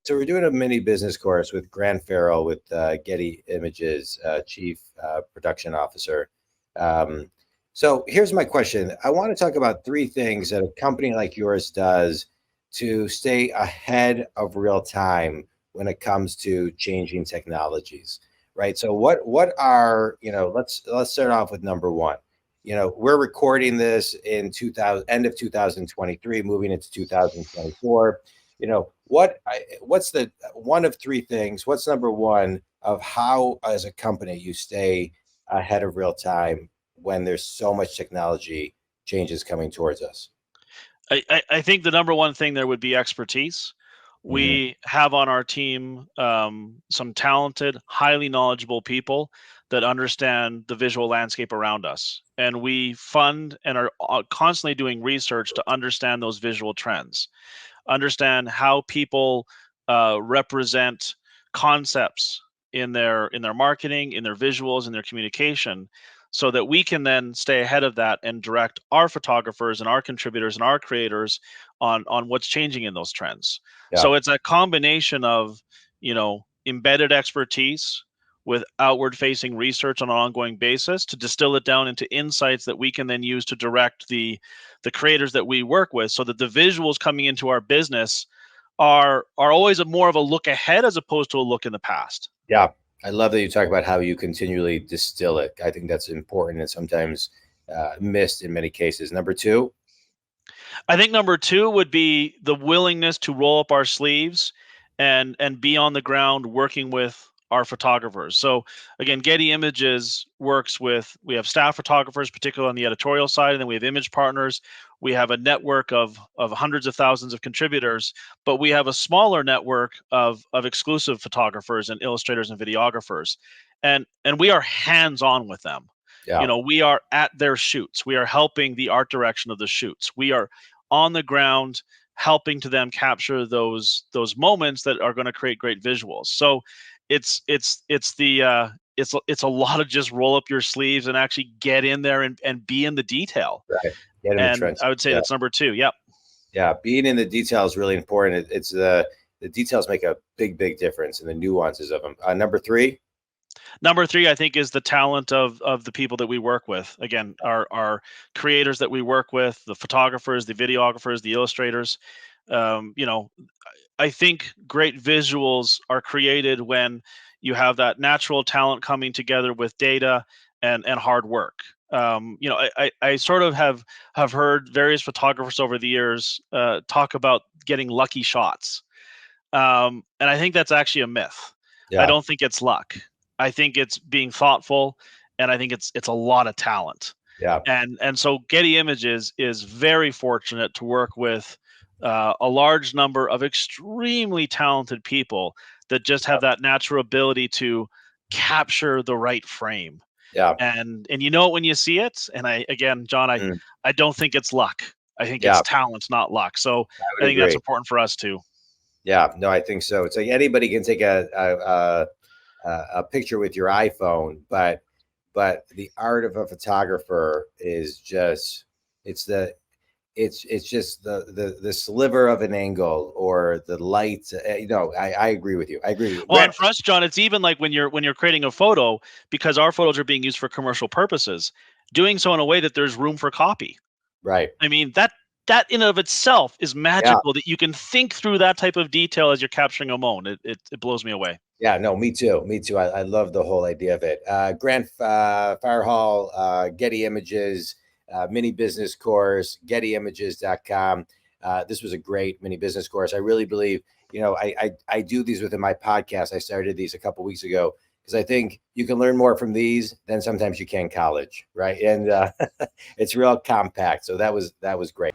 So we're doing a mini business course with Grant Farrell with Getty Images, Chief Production Officer. So here's my question. I want to talk about three things that a company like yours does to stay ahead of real time when it comes to changing technologies, right? So what are, let's start off with number one. We're recording this in end of 2023, moving into 2024. What's the one of three things? What's number one of how, as a company, you stay ahead of real time when there's so much technology changes coming towards us? I think the number one thing there would be expertise. We have on our team some talented, highly knowledgeable people that understand the visual landscape around us. And we fund and are constantly doing research to understand those visual trends, understand how people represent concepts in their marketing, in their visuals, in their communication, so that we can then stay ahead of that and direct our photographers and our contributors and our creators on what's changing in those trends. Yeah. So it's a combination of, embedded expertise with outward facing research on an ongoing basis to distill it down into insights that we can then use to direct the creators that we work with, so that the visuals coming into our business are always more of a look ahead as opposed to a look in the past. Yeah. I love that you talk about how you continually distill it. I think that's important and sometimes missed in many cases. Number two? I think number two would be the willingness to roll up our sleeves and be on the ground working with our photographers. So again, Getty Images works with, we have staff photographers, particularly on the editorial side, and then we have image partners. We have a network of hundreds of thousands of contributors, but we have a smaller network of exclusive photographers and illustrators and videographers. And we are hands-on with them. Yeah. We are at their shoots. We are helping the art direction of the shoots. We are on the ground helping to them capture those moments that are going to create great visuals. So it's a lot of just roll up your sleeves and actually get in there and be in the detail. Right. Get in the trenches. I would say that's number two. Yep. Yeah. Being in the detail is really important. It's the details make a big difference in the nuances of them. Number three? Number three, I think, is the talent of the people that we work with. Again, our creators that we work with, the photographers, the videographers, the illustrators. I think great visuals are created when you have that natural talent coming together with data and hard work. I sort of have heard various photographers over the years talk about getting lucky shots. And I think that's actually a myth. Yeah. I don't think it's luck. I think it's being thoughtful, and I think it's a lot of talent. Yeah. And so Getty Images is very fortunate to work with a large number of extremely talented people that just have that natural ability to capture the right frame. Yeah. And you know it when you see it. And John, I don't think it's luck. I think it's talent, not luck. So I think that's important for us too. Yeah, no, I think so. It's like anybody can take a picture with your iPhone, but the art of a photographer is just it's just the sliver of an angle or the light. I agree with you. Well, and for us, John, it's even like when you're creating a photo, because our photos are being used for commercial purposes, doing so in a way that there's room for copy. Right. I mean, that in and of itself is magical, that you can think through that type of detail as you're capturing a moment. It blows me away. Yeah, no, me too. I love the whole idea of it. Grant Farhall, Getty Images, mini business course, gettyimages.com. This was a great mini business course. I really believe, I do these within my podcast. I started these a couple weeks ago because I think you can learn more from these than sometimes you can in college, right? And it's real compact. So that was great.